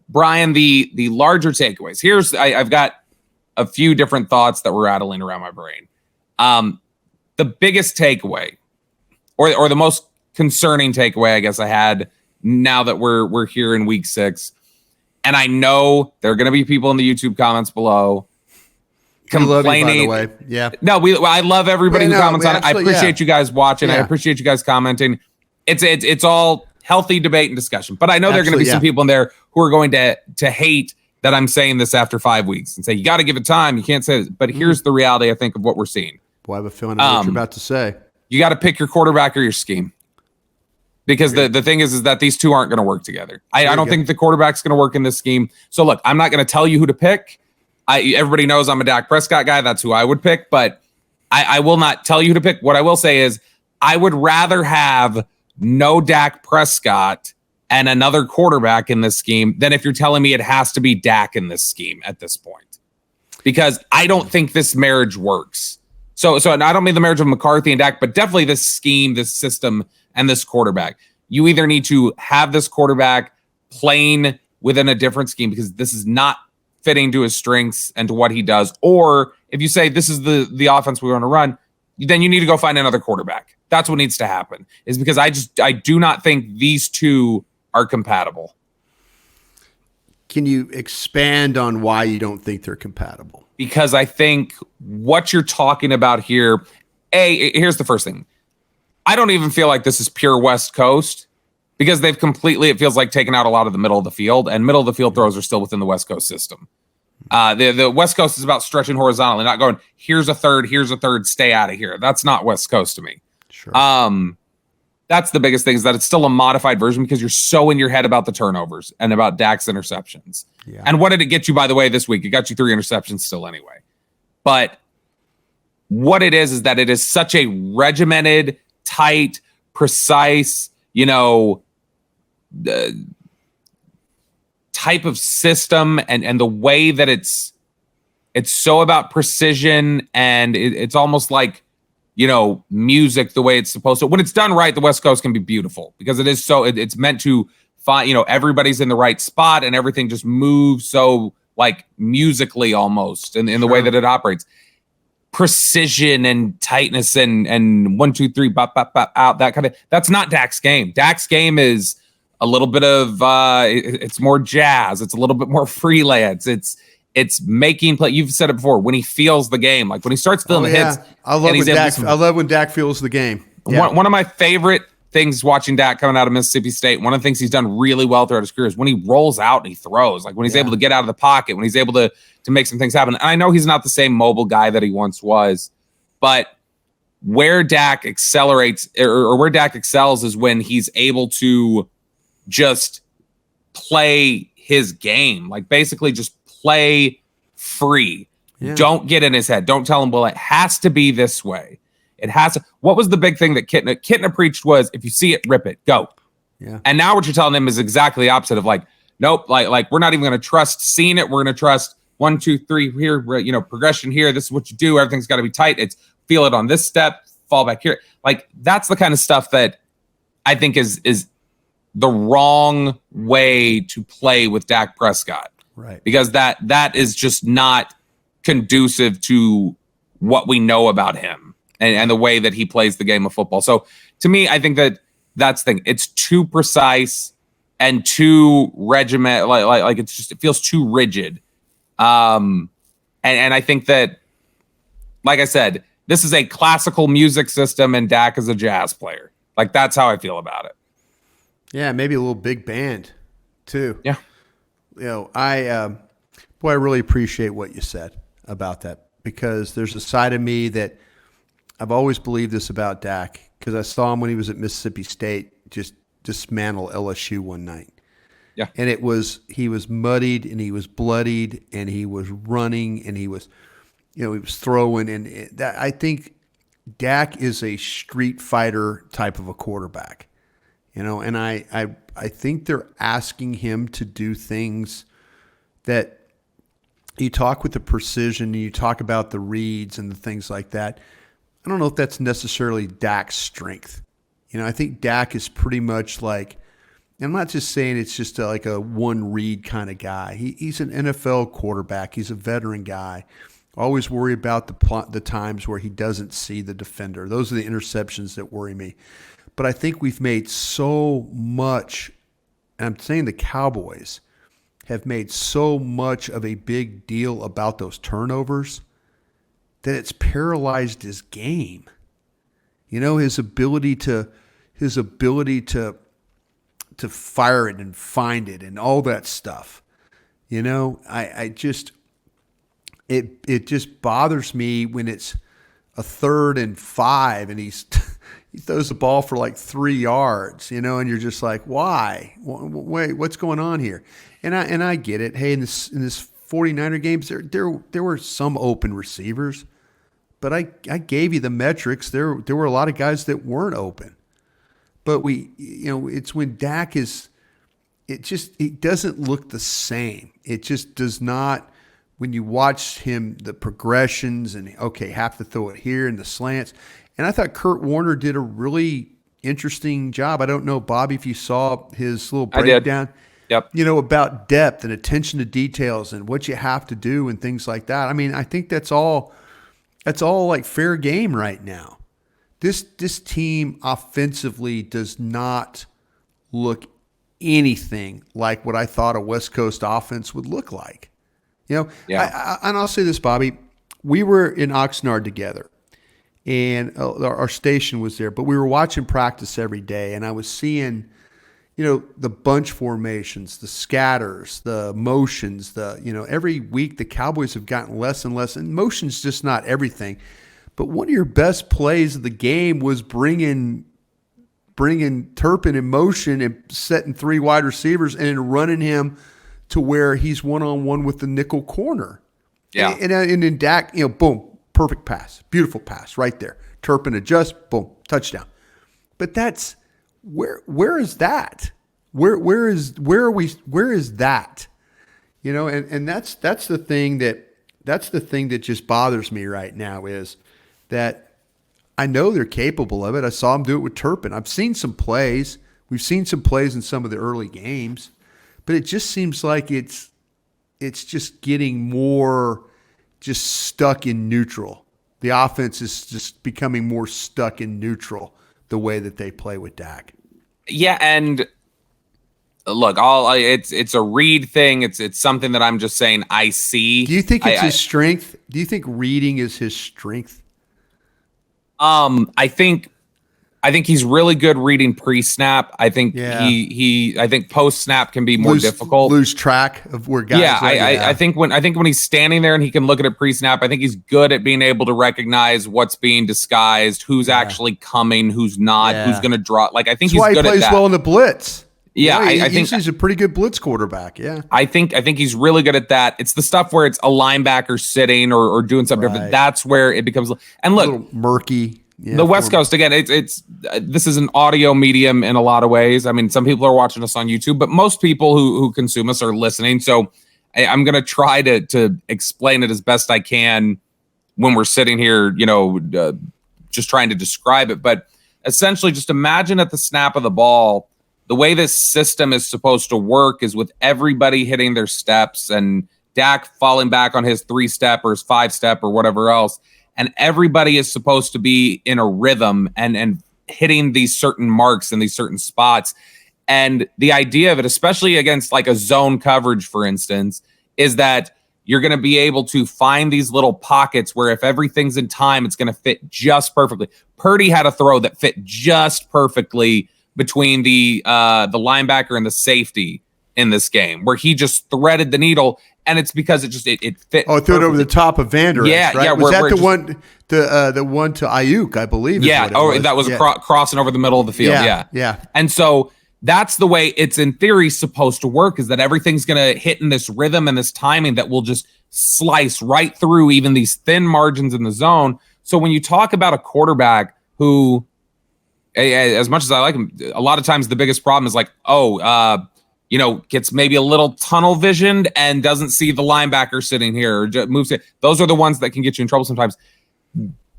Bryan, the larger takeaways. I've got a few different thoughts that were rattling around my brain. The biggest takeaway, or the most concerning takeaway, I guess I had now that we're here in week 6, and I know there are going to be people in the YouTube comments below complaining. Love you, by the way. Yeah. No, I love everybody who comments on it. I appreciate you guys watching. Yeah. I appreciate you guys commenting. It's all healthy debate and discussion. But I know there are going to be some people in there who are going to hate that I'm saying this after 5 weeks and say, you got to give it time. You can't say this. But here's the reality, I think, of what we're seeing. Boy, I have a feeling I know what you're about to say. You got to pick your quarterback or your scheme. Because the thing is that these two aren't going to work together. I don't think the quarterback's going to work in this scheme. So, look, I'm not going to tell you who to pick. Everybody knows I'm a Dak Prescott guy. That's who I would pick. But I will not tell you who to pick. What I will say is I would rather have no Dak Prescott and another quarterback in this scheme than if you're telling me it has to be Dak in this scheme at this point. Because I don't think this marriage works. So I don't mean the marriage of McCarthy and Dak, but definitely this scheme, this system, and this quarterback. You either need to have this quarterback playing within a different scheme because this is not fitting to his strengths and to what he does. Or if you say this is the offense we want to run, then you need to go find another quarterback. That's what needs to happen, is because I do not think these two are compatible. Can you expand on why you don't think they're compatible? Because I think what you're talking about here, here's the first thing. I don't even feel like this is pure West Coast because they've completely, it feels like, taken out a lot of the middle of the field, and middle of the field throws are still within the West Coast system. The West Coast is about stretching horizontally, not going, here's a third, stay out of here. That's not West Coast to me. Sure. That's the biggest thing, is that it's still a modified version because you're so in your head about the turnovers and about Dak's interceptions. Yeah. And what did it get you, by the way, this week? It got you 3 interceptions still anyway. But what it is that it is such a regimented, tight, precise, type of system, and the way that it's so about precision, and it's almost like, music, the way it's supposed to. When it's done right, the West Coast can be beautiful because it is so, it's meant to find, everybody's in the right spot and everything just moves so like musically almost in the way that it operates. Precision and tightness and 1, 2, 3, bop, bop, bop, out, that kind of, that's not Dak's game. Dak's game is a little bit of, it's more jazz. It's a little bit more freelance. It's making play. You've said it before, when he feels the game, like when he starts feeling the hits. I love when Dak feels the game. Yeah. One of my favorite things watching Dak coming out of Mississippi State, one of the things he's done really well throughout his career is when he rolls out and he throws, like when he's able to get out of the pocket, when he's able to make some things happen. And I know he's not the same mobile guy that he once was, but where Dak accelerates or where Dak excels is when he's able to just play his game, like basically just play free. Yeah. Don't get in his head. Don't tell him, well, it has to be this way. It has to. What was the big thing that Kitna preached was, if you see it, rip it, go. Yeah. And now what you're telling him is exactly the opposite of like, nope, like we're not even going to trust seeing it. We're going to trust 1, 2, 3 here, progression here. This is what you do. Everything's got to be tight. It's feel it on this step, fall back here. Like that's the kind of stuff that I think is the wrong way to play with Dak Prescott. Right. Because that is just not conducive to what we know about him and the way that he plays the game of football. So to me, I think that's the thing. It's too precise and too regiment, like it's just, it feels too rigid. And I think that, like I said, this is a classical music system and Dak is a jazz player. Like that's how I feel about it. Yeah, maybe a little big band too. Yeah. I really appreciate what you said about that, because there's a side of me that I've always believed this about Dak, because I saw him when he was at Mississippi State just dismantle LSU one night. Yeah. And he was muddied and he was bloodied and he was running and he was throwing, and that, I think Dak is a street fighter type of a quarterback. And I think they're asking him to do things that you talk with the precision and you talk about the reads and the things like that. I don't know if that's necessarily Dak's strength. I think Dak is pretty much like I'm not just saying it's just like a one read kind of guy. He's an NFL quarterback. He's a veteran guy. Always worry about the times where he doesn't see the defender. Those are the interceptions that worry me. But I think we've made so much, and I'm saying the Cowboys have made so much of a big deal about those turnovers that it's paralyzed his game. You know, his ability to fire it and find it and all that stuff. You know, it just bothers me when it's a 3rd and 5 and he throws the ball for like 3 yards, you know, and you're just like, why? Wait, what's going on here? And I get it. Hey, in this 49er games, there were some open receivers, but I gave you the metrics. There were a lot of guys that weren't open. But it's when Dak it doesn't look the same. It just does not. When you watch him, the progressions and have to throw it here and the slants. And I thought Kurt Warner did a really interesting job. I don't know, Bobby, if you saw his little breakdown. Yep. You know, about depth and attention to details and what you have to do and things like that. I mean, I think that's all like fair game right now. This team offensively does not look anything like what I thought a West Coast offense would look like. You know, yeah. And I'll say this, Bobby. We were in Oxnard together, and our station was there, but we were watching practice every day, and I was seeing, you know, the bunch formations, the scatters, the motions, every week the Cowboys have gotten less and less, and motion's just not everything. But one of your best plays of the game was bringing Turpin in motion and setting 3 wide receivers and then running him to where he's one-on-one with the nickel corner. Yeah. And then Dak, boom, perfect pass, beautiful pass right there. Turpin adjusts, boom, touchdown. But that's where is that? Where is that? You know, and that's the thing that just bothers me right now is that I know they're capable of it. I saw them do it with Turpin. I've seen some plays. We've seen some plays in some of the early games, but it just seems like it's just getting more just stuck in neutral. The offense is just becoming more stuck in neutral the way that they play with Dak. Yeah, and look, it's a read thing. It's something that I'm just saying I see. Do you think it's his strength? Do you think reading is his strength? I think he's really good reading pre-snap. I think I think post-snap can be more difficult. Lose track of where guys are. I think when he's standing there and he can look at it pre-snap, I think he's good at being able to recognize what's being disguised, who's actually coming, who's not, who's going to draw. Like I think that's he's good at that. Why he plays well in the blitz. Yeah, I think he's a pretty good blitz quarterback. Yeah, I think he's really good at that. It's the stuff where it's a linebacker sitting or doing something different. That's where it becomes. And look, a little murky. Yeah, the West Coast again. It's this is an audio medium in a lot of ways. I mean, some people are watching us on YouTube, but most people who consume us are listening. So I'm going to try to explain it as best I can when we're sitting here, just trying to describe it. But essentially, just imagine at the snap of the ball. The way this system is supposed to work is with everybody hitting their steps and Dak falling back on his 3-step or his 5-step or whatever else. And everybody is supposed to be in a rhythm and hitting these certain marks in these certain spots. And the idea of it, especially against like a zone coverage, for instance, is that you're going to be able to find these little pockets where if everything's in time, it's going to fit just perfectly. Purdy had a throw that fit just perfectly between the linebacker and the safety in this game, where he just threaded the needle, and it's because it fit. Oh, threw it over the top of Vander Esch, yeah, right? yeah. Was that the one to Ayuk, I believe? Yeah. That was crossing over the middle of the field. Yeah. And so that's the way it's in theory supposed to work, is that everything's going to hit in this rhythm and this timing that will just slice right through even these thin margins in the zone. So when you talk about a quarterback who, as much as I like him, a lot of times the biggest problem is like, gets maybe a little tunnel visioned and doesn't see the linebacker sitting here or just moves it. Those are the ones that can get you in trouble sometimes.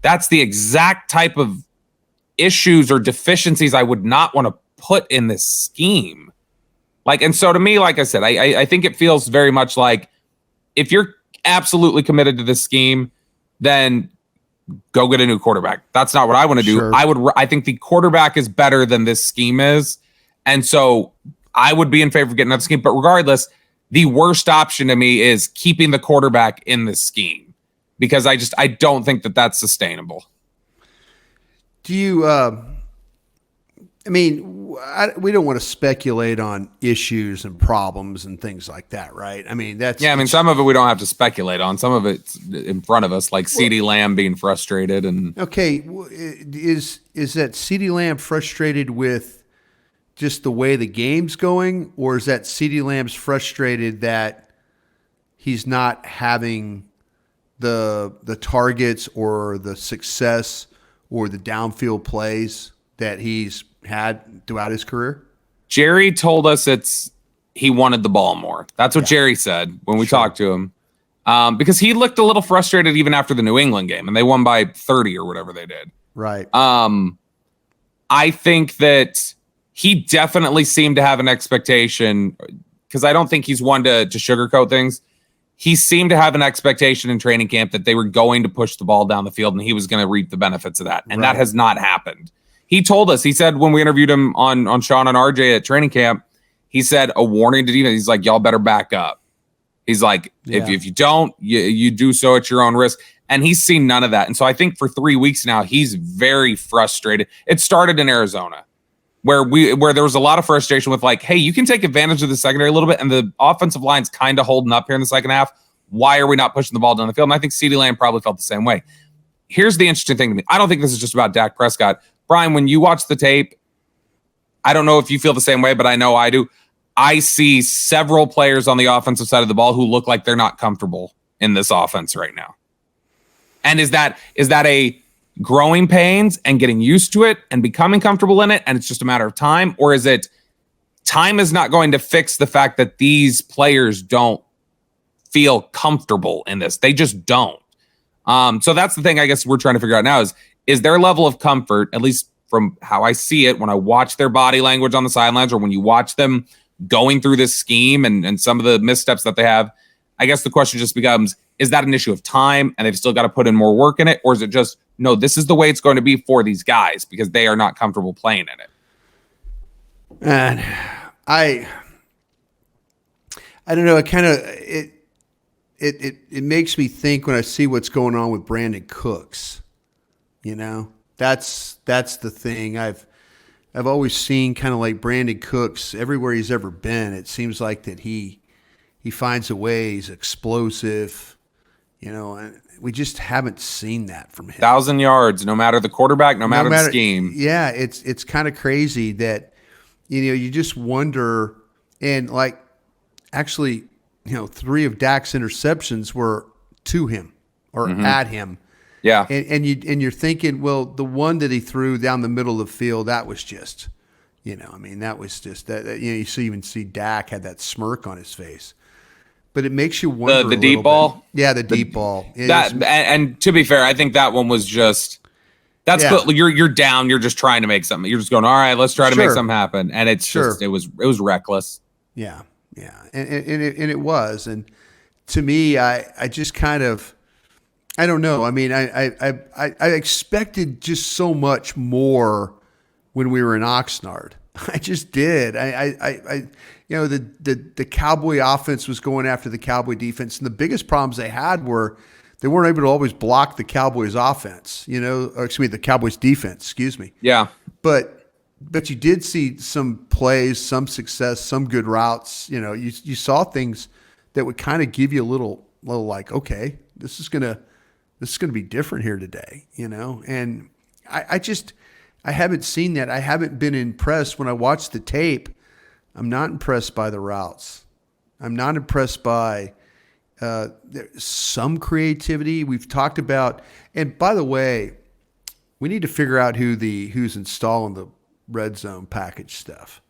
That's the exact type of issues or deficiencies I would not want to put in this scheme. Like, and so to me, like I said, I think it feels very much like if you're absolutely committed to this scheme, then go get a new quarterback. That's not what I want to do. Sure. I think the quarterback is better than this scheme is. And so I would be in favor of getting another scheme. But regardless, the worst option to me is keeping the quarterback in this scheme because I don't think that that's sustainable. Do you, we don't want to speculate on issues and problems and things like that, right? I mean, some of it we don't have to speculate on. Some of it's in front of us, like CeeDee Lamb being frustrated. And okay, is that CeeDee Lamb frustrated with just the way the game's going, or is that CeeDee Lamb's frustrated that he's not having the targets or the success or the downfield plays that he's had throughout his career? Jerry told us he wanted the ball more. That's what Jerry said when we talked to him. Because he looked a little frustrated even after the New England game, and they won by 30 or whatever they did. Right. I think that he definitely seemed to have an expectation, because I don't think he's one to sugarcoat things. He seemed to have an expectation in training camp that they were going to push the ball down the field and he was going to reap the benefits of that. And that has not happened. He told us, he said when we interviewed him on Sean and RJ at training camp, he said a warning to defense. He's like, y'all better back up. He's like, if you don't, you do so at your own risk. And he's seen none of that. And so I think for 3 weeks now, he's very frustrated. It started in Arizona, where there was a lot of frustration with like, hey, you can take advantage of the secondary a little bit, and the offensive line's kind of holding up here in the second half. Why are we not pushing the ball down the field? And I think CeeDee Lamb probably felt the same way. Here's the interesting thing to me. I don't think this is just about Dak Prescott. Bryan, when you watch the tape, I don't know if you feel the same way, but I know I do. I see several players on the offensive side of the ball who look like they're not comfortable in this offense right now. And is that a growing pains and getting used to it and becoming comfortable in it, and it's just a matter of time? Or is it time is not going to fix the fact that these players don't feel comfortable in this? They just don't. So that's the thing I guess we're trying to figure out now is their level of comfort, at least from how I see it when I watch their body language on the sidelines or when you watch them going through this scheme and some of the missteps that they have. I guess the question just becomes, is that an issue of time and they've still got to put in more work in it? Or is it just, no, this is the way it's going to be for these guys because they are not comfortable playing in it? And I don't know. It makes me think when I see what's going on with Brandon Cooks. You know, that's the thing. I've always seen kind of like Brandon Cooks everywhere he's ever been. It seems like that he finds a way. He's explosive. You know, and we just haven't seen that from him. 1,000 yards, no matter the quarterback, no matter the scheme. Yeah, it's kind of crazy that, you know, you just wonder. And like, actually, you know, 3 of Dak's interceptions were to him or at him. Yeah. And you're thinking, well, the one that he threw down the middle of the field, that was just, you know, I mean, that was just that you know, you even see Dak had that smirk on his face. But it makes you wonder the deep ball. Yeah, the deep ball. And to be fair, I think that one was just you're down, you're just trying to make something. You're just going, all right, let's try to make something happen. And it's just it was reckless. Yeah. Yeah. And it was. And to me, I just kind of, I don't know. I mean, I expected just so much more when we were in Oxnard. I just did. I you know, the Cowboy offense was going after the Cowboy defense, and the biggest problems they had were they weren't able to always block the Cowboys offense. You know, or excuse me, the Cowboys defense. Excuse me. Yeah. But you did see some plays, some success, some good routes. You know, you saw things that would kind of give you a little like, okay, this is gonna be different here today. You know, and I haven't seen that. I haven't been impressed when I watched the tape. I'm not impressed by the routes. I'm not impressed by some creativity. We've talked about, and by the way, we need to figure out who's installing the red zone package stuff.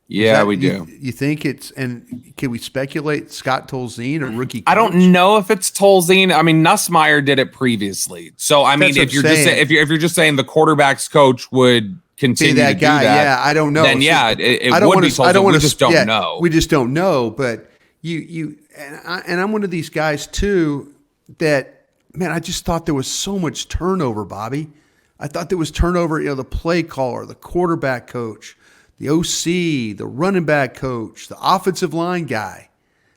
Yeah, we do. You think and can we speculate Scott Tolzien or rookie coach? I don't know if it's Tolzien. I mean, Nussmeier did it previously. So I mean, if you're just saying the quarterback's coach would continue that to guy. do that, Yeah, I don't know. then it would be told. We just don't know. We just don't know. But and I'm one of these guys too that, man, I just thought there was so much turnover, Bobby. I thought there was turnover. The play caller, the quarterback coach, the OC, the running back coach, the offensive line guy.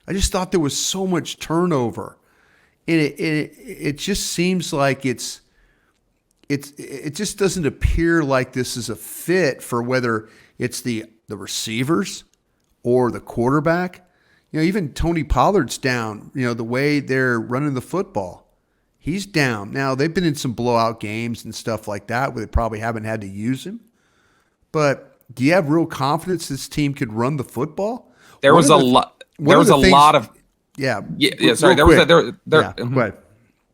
I just thought there was so much turnover, and it just seems like it just doesn't appear like this is a fit for whether it's the receivers or the quarterback. Even Tony Pollard's down. The way they're running the football, he's down. Now they've been in some blowout games and stuff like that where they probably haven't had to use him. But do you have real confidence this team could run the football? There was a lot. There was a lot of yeah. Sorry, there was there. Yeah, go ahead.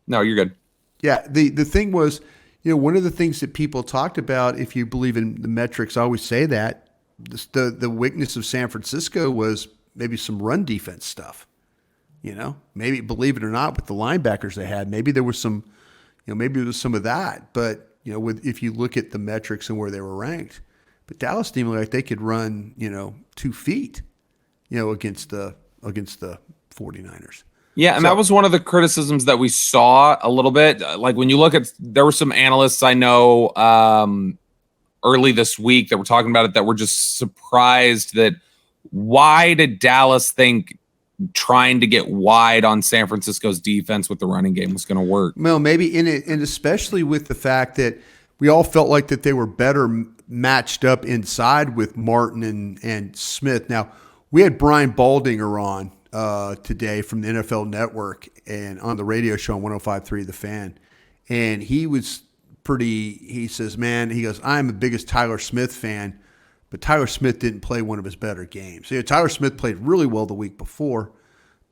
No, you're good. Yeah, the thing was, one of the things that people talked about, if you believe in the metrics, I always say that the weakness of San Francisco was maybe some run defense stuff. Maybe, believe it or not, with the linebackers they had, maybe there was some, maybe there was some of that. But if you look at the metrics and where they were ranked, but Dallas seemed like they could run 2 feet. Against the 49ers. Yeah, and that was one of the criticisms that we saw a little bit. Like when you look at, there were some analysts I know early this week that were talking about it that were just surprised that why did Dallas think trying to get wide on San Francisco's defense with the running game was going to work? Well, maybe in it, and especially with the fact that we all felt like that they were better matched up inside with Martin and Smith. Now, we had Brian Baldinger on today from the NFL Network and on the radio show on 105.3 The Fan. And he says, man, he goes, I'm the biggest Tyler Smith fan, but Tyler Smith didn't play one of his better games. Tyler Smith played really well the week before,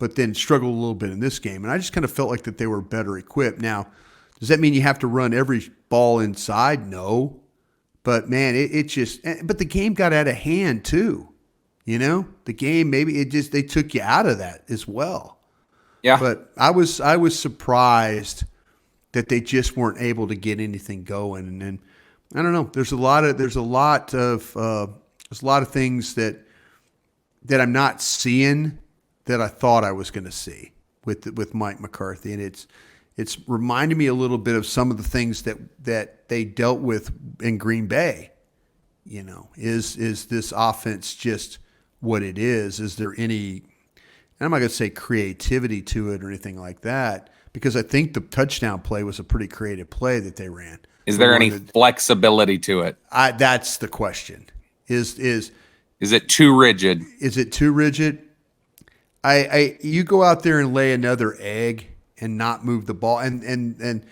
but then struggled a little bit in this game. And I just kind of felt like that they were better equipped. Now, does that mean you have to run every ball inside? No. But, man, but the game got out of hand, too. The game, maybe they took you out of that as well. Yeah. But I was surprised that they just weren't able to get anything going. And I don't know. There's a lot of things that I'm not seeing that I thought I was going to see with Mike McCarthy, and it's reminded me a little bit of some of the things that they dealt with in Green Bay. Is this offense just what it is? Is there any, and I'm not going to say creativity to it or anything like that, because I think the touchdown play was a pretty creative play that they ran. Is there any flexibility to it? That's the question. Is it too rigid? Is it too rigid? You go out there and lay another egg and not move the ball, and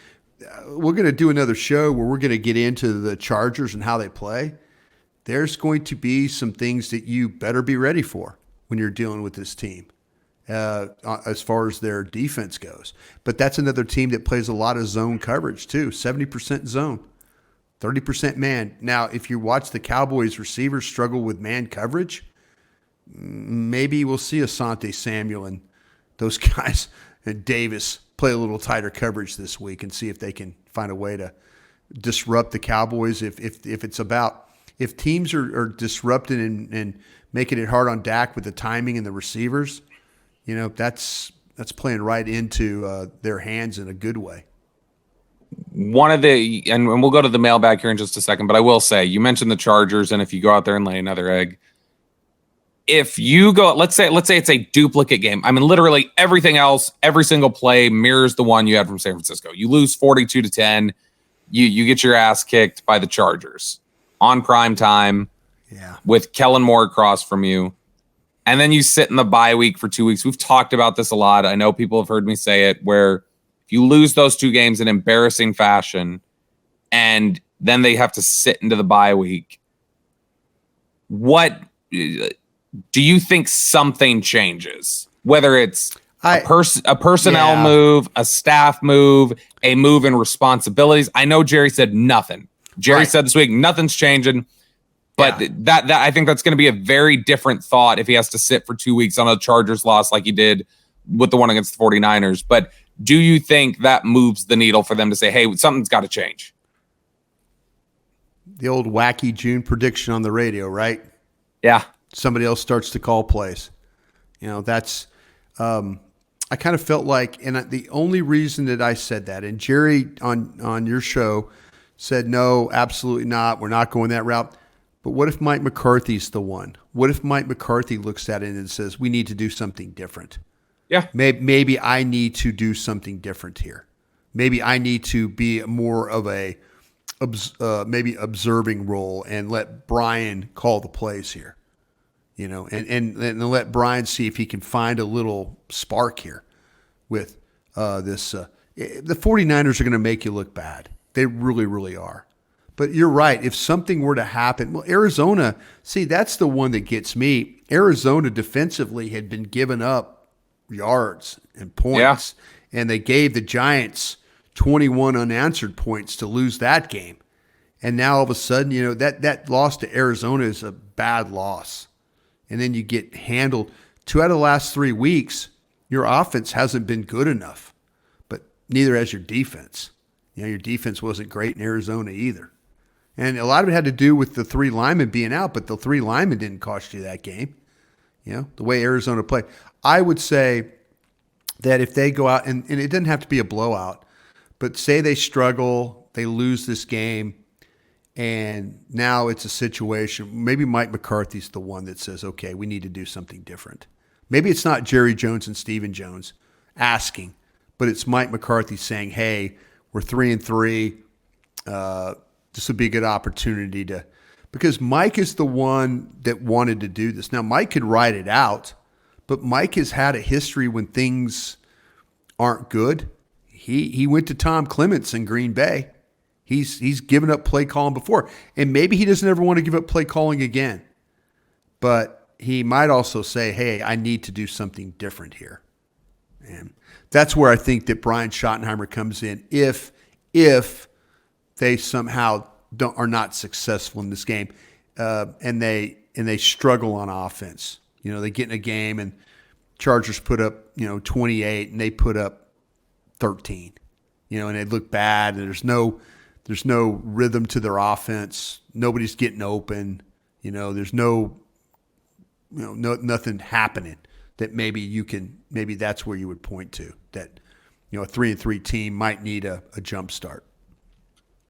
we're going to do another show where we're going to get into the Chargers and how they play. There's going to be some things that you better be ready for when you're dealing with this team as far as their defense goes. But that's another team that plays a lot of zone coverage too, 70% zone, 30% man. Now, if you watch the Cowboys receivers struggle with man coverage, maybe we'll see Asante Samuel and those guys and Davis play a little tighter coverage this week and see if they can find a way to disrupt the Cowboys. If teams are disrupting and making it hard on Dak with the timing and the receivers, that's playing right into their hands in a good way. And we'll go to the mailbag here in just a second, but I will say, you mentioned the Chargers, and if you go out there and lay another egg, if you go, let's say it's a duplicate game. I mean, literally everything else, every single play mirrors the one you had from San Francisco. You lose 42-10. You get your ass kicked by the Chargers on prime time, with Kellen Moore across from you. And then you sit in the bye week for 2 weeks. We've talked about this a lot. I know people have heard me say it, where if you lose those 2 games in embarrassing fashion and then they have to sit into the bye week, what do you think something changes? Whether it's a personnel move, a staff move, a move in responsibilities. I know Jerry said nothing. Jerry said this week, nothing's changing. But that I think that's going to be a very different thought if he has to sit for 2 weeks on a Chargers loss like he did with the one against the 49ers. But do you think that moves the needle for them to say, hey, something's got to change? The old wacky June prediction on the radio, right? Yeah. Somebody else starts to call plays. That's I kind of felt like, and the only reason that I said that, and Jerry on your show said, no, absolutely not. We're not going that route. But what if Mike McCarthy's the one? What if Mike McCarthy looks at it and says, we need to do something different? Yeah. Maybe I need to do something different here. Maybe I need to be more of a maybe observing role and let Bryan call the plays here. And let Bryan see if he can find a little spark here with this. The 49ers are going to make you look bad. They really, really are. But you're right. If something were to happen, well, Arizona, see, that's the one that gets me. Arizona defensively had been giving up yards and points, and they gave the Giants 21 unanswered points to lose that game. And now all of a sudden, that loss to Arizona is a bad loss. And then you get handled. 2 out of the last 3 weeks, your offense hasn't been good enough, but neither has your defense. Your defense wasn't great in Arizona either. And a lot of it had to do with the 3 linemen being out, but the 3 linemen didn't cost you that game. The way Arizona played. I would say that if they go out, and it doesn't have to be a blowout, but say they struggle, they lose this game, and now it's a situation, maybe Mike McCarthy's the one that says, okay, we need to do something different. Maybe it's not Jerry Jones and Stephen Jones asking, but it's Mike McCarthy saying, hey, we're 3-3. This would be a good opportunity because Mike is the one that wanted to do this. Now, Mike could write it out, but Mike has had a history when things aren't good. He went to Tom Clements in Green Bay. He's given up play calling before, and maybe he doesn't ever want to give up play calling again. But he might also say, hey, I need to do something different here. And that's where I think that Brian Schottenheimer comes in if they somehow are not successful in this game and they struggle on offense. They get in a game and Chargers put up 28 and they put up 13. And they look bad and there's no rhythm to their offense. Nobody's getting open. There's nothing happening that maybe that's where you would point to that, a 3-3 team might need a jump start.